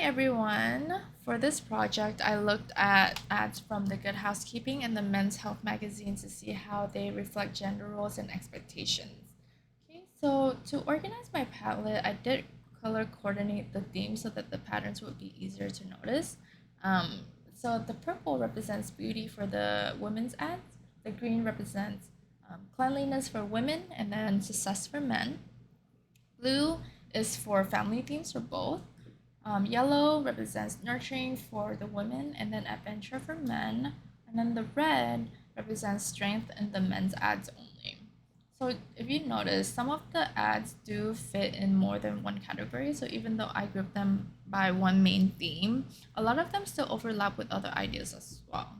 everyone. For this project, I looked at ads from the Good Housekeeping and the Men's Health magazine to see how they reflect gender roles and expectations. Okay, so to organize my palette, I did color coordinate the themes so that the patterns would be easier to notice. Um, so the purple represents beauty for the women's ads, the green represents cleanliness for women, and then success for men. Blue is for family themes for both. Yellow represents nurturing for the women, and then adventure for men. And then the red represents strength in the men's ads only. So if you notice, some of the ads do fit in more than one category. So even though I group them by one main theme, a lot of them still overlap with other ideas as well.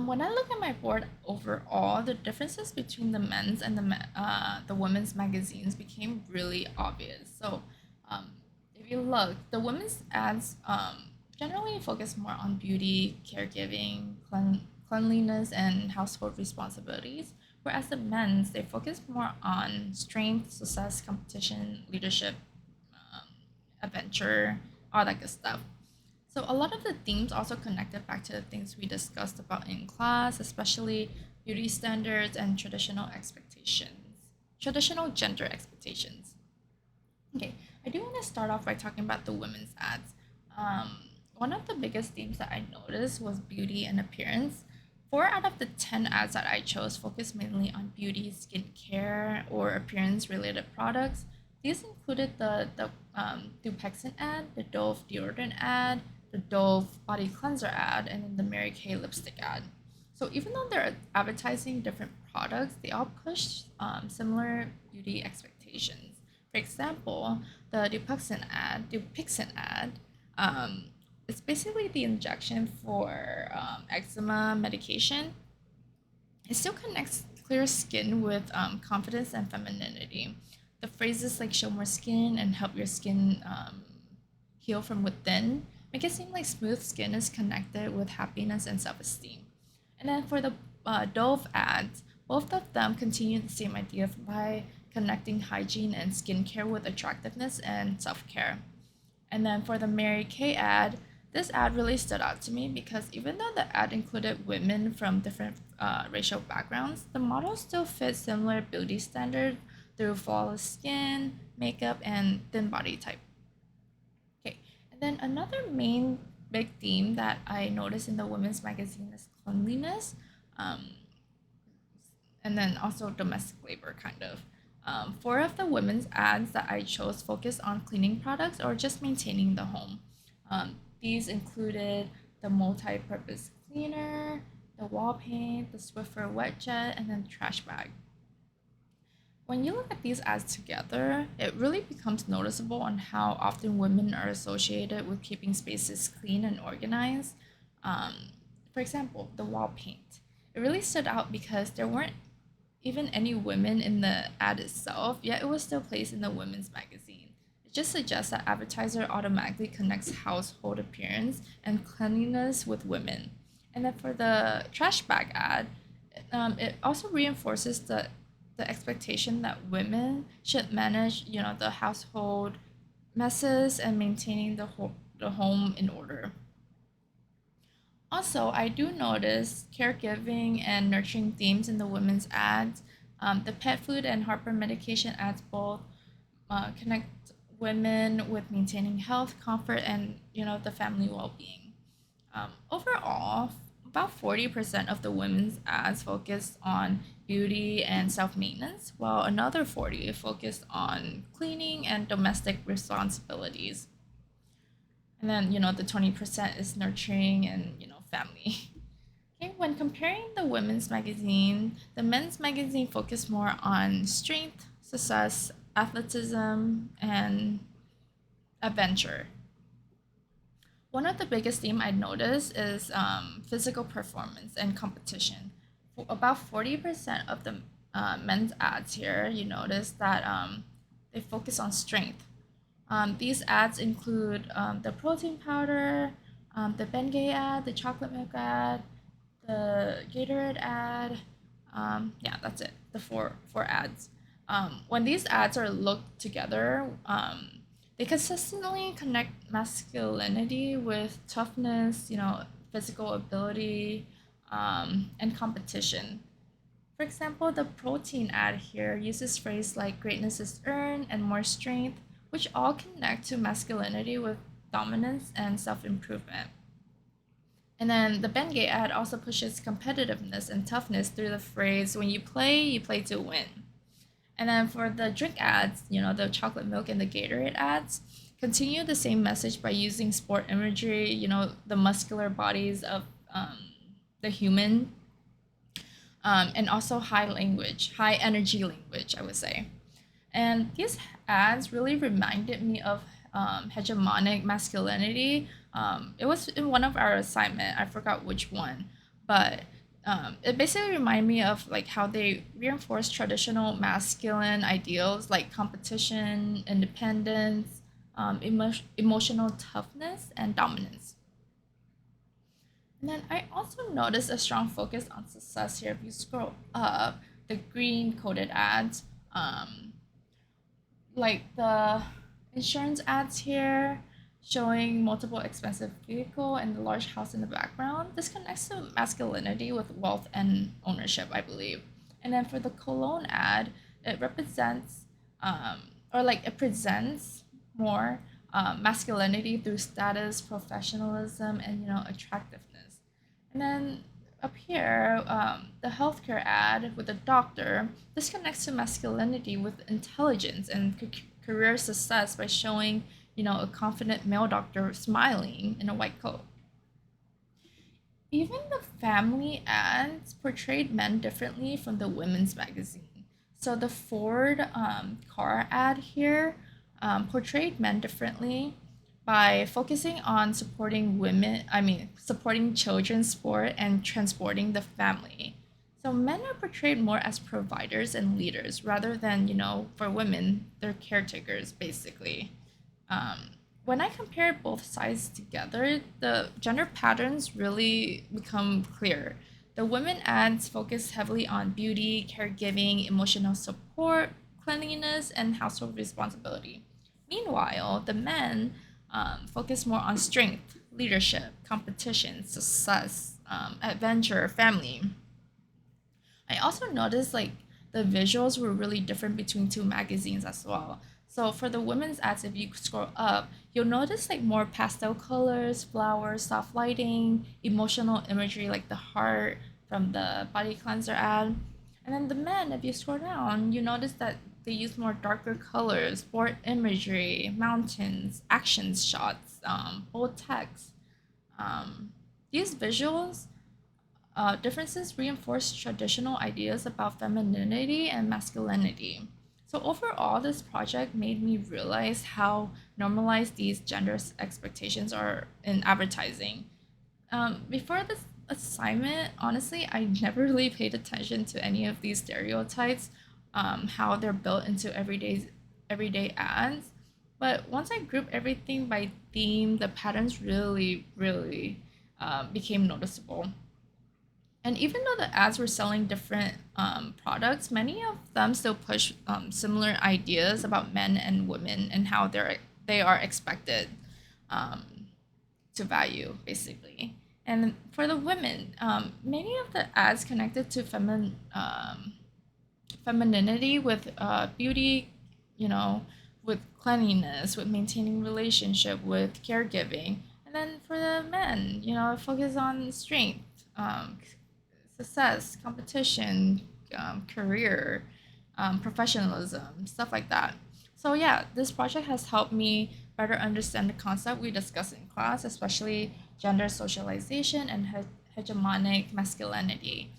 When I look at my board overall, the differences between the men's and the women's magazines became really obvious. So, um, if you look, the women's ads generally focus more on beauty, caregiving, cleanliness, and household responsibilities, whereas the men's they focus more on strength, success, competition, leadership, um, adventure, all that good stuff. So a lot of the themes also connected back to the things we discussed about in class, especially beauty standards and traditional gender expectations. Okay, I do want to start off by talking about the women's ads. One of the biggest themes that I noticed was beauty and appearance. 4 out of the 10 ads that I chose focused mainly on beauty, skincare, or appearance related products. These included the Dupexant ad, the Dove deodorant ad, the Dove body cleanser ad, and then the Mary Kay lipstick ad. So even though they're advertising different products, they all push similar beauty expectations. For example, the Dupixent ad, um, it's basically the injection for eczema medication. It still connects clear skin with confidence and femininity. The phrases like show more skin and help your skin heal from within make it seem like smooth skin is connected with happiness and self esteem. And then for the Dove ads, both of them continue the same idea by connecting hygiene and skincare with attractiveness and self care. And then for the Mary Kay ad, this ad really stood out to me because even though the ad included women from different racial backgrounds, the models still fit similar beauty standards through flawless skin, makeup, and thin body type. Okay, and then another main big theme that I noticed in the women's magazine is cleanliness, um, and then also domestic labor, kind of. 4 of the women's ads that I chose focused on cleaning products or just maintaining the home. These included the multi purpose cleaner, the wall paint, the Swiffer wet jet, and then the trash bag. When you look at these ads together, it really becomes noticeable on how often women are associated with keeping spaces clean and organized. Um, for example, the wall paint. It really stood out because there weren't even any women in the ad itself, yet it was still placed in the women's magazine. It just suggests that advertiser automatically connects household appearance and cleanliness with women. And then for the trash bag ad, it also reinforces the expectation that women should manage, the household messes and maintaining the home in order. Also, I do notice caregiving and nurturing themes in the women's ads. The pet food and heartburn medication ads both connect women with maintaining health, comfort, and the family well-being. Overall, about 40% of the women's ads focused on beauty and self-maintenance, while another 40 focused on cleaning and domestic responsibilities. And then, the 20% is nurturing and, family. Okay, when comparing the women's magazine, the men's magazine focused more on strength, success, athleticism, and adventure. One of the biggest theme I noticed is physical performance and competition. For about 40% of the men's ads here, you notice that they focus on strength. These ads include the protein powder, the Bengay ad, the chocolate milk ad, the Gatorade ad. Yeah, that's it. The four ads. When these ads are looked together, They consistently connect masculinity with toughness, physical ability, and competition. For example, the protein ad here uses phrases like greatness is earned and more strength, which all connect to masculinity with dominance and self improvement. And then the Bengay ad also pushes competitiveness and toughness through the phrase when you play to win. And then for the drink ads, the chocolate milk and the Gatorade ads, continue the same message by using sport imagery, the muscular bodies of um, the human, and also high energy language, I would say. And these ads really reminded me of hegemonic masculinity. It was in one of our assignment. I forgot which one, but it basically reminded me of like how they reinforce traditional masculine ideals like competition, independence, emotional toughness, and dominance. And then I also noticed a strong focus on success here. If you scroll up, the green coded ads, um, like the insurance ads here showing multiple expensive vehicle and the large house in the background. This connects to masculinity with wealth and ownership, I believe. And then for the cologne ad, it represents or like it presents more masculinity through status, professionalism, and attractiveness. And then up here, the healthcare ad with the doctor, this connects to masculinity with intelligence and career success by showing, a confident male doctor smiling in a white coat. Even the family ads portrayed men differently from the women's magazine. So the Ford car ad here portrayed men differently by focusing on supporting children's sport and transporting the family. So men are portrayed more as providers and leaders rather than, for women, they're caretakers basically. Um, when I compare both sides together, the gender patterns really become clear. The women ads focus heavily on beauty, caregiving, emotional support, cleanliness, and household responsibility. Meanwhile, the men focus more on strength, leadership, competition, success, adventure, family. I also noticed like the visuals were really different between two magazines as well. So for the women's ads, if you scroll up, you'll notice like more pastel colors, flowers, soft lighting, emotional imagery like the heart from the body cleanser ad. And then the men, if you scroll down, you notice that they use more darker colors, sport imagery, mountains, action shots, bold text. Um, these visuals differences reinforce traditional ideas about femininity and masculinity. So, overall, this project made me realize how normalized these gender expectations are in advertising. Before this assignment, honestly, I never really paid attention to any of these stereotypes, how they're built into everyday ads. But once I group everything by theme, the patterns really became noticeable. And even though the ads were selling different products, many of them still push similar ideas about men and women and how they are expected um, to value, basically. And for the women, many of the ads connected to femininity with beauty, you know, with cleanliness, with maintaining relationship, with caregiving. And then for the men, focus on strength, success, competition, career, professionalism, stuff like that. So yeah, this project has helped me better understand the concept we discussed in class, especially gender socialization and hegemonic masculinity.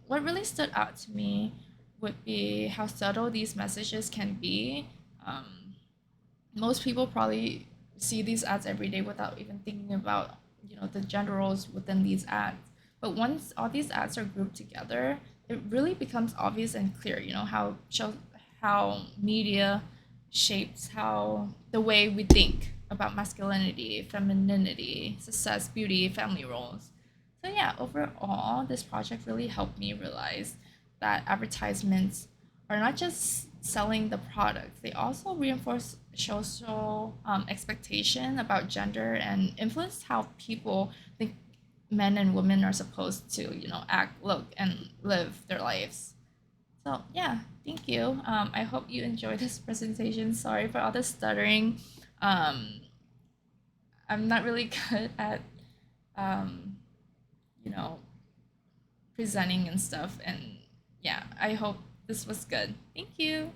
What really stood out to me would be how subtle these messages can be. Um, Most people probably see these ads every day without even thinking about the gender roles within these ads. But once all these ads are grouped together, it really becomes obvious and clear. How media shapes how the way we think about masculinity, femininity, success, beauty, family roles. So yeah, overall, this project really helped me realize that advertisements are not just selling the products. They also reinforce social expectation about gender and influence how people think men and women are supposed to, act, look, and live their lives. So yeah, thank you. I hope you enjoyed this presentation. Sorry for all the stuttering. Um, I'm not really good at, um, you know, presenting and stuff. And yeah, I hope this was good. Thank you.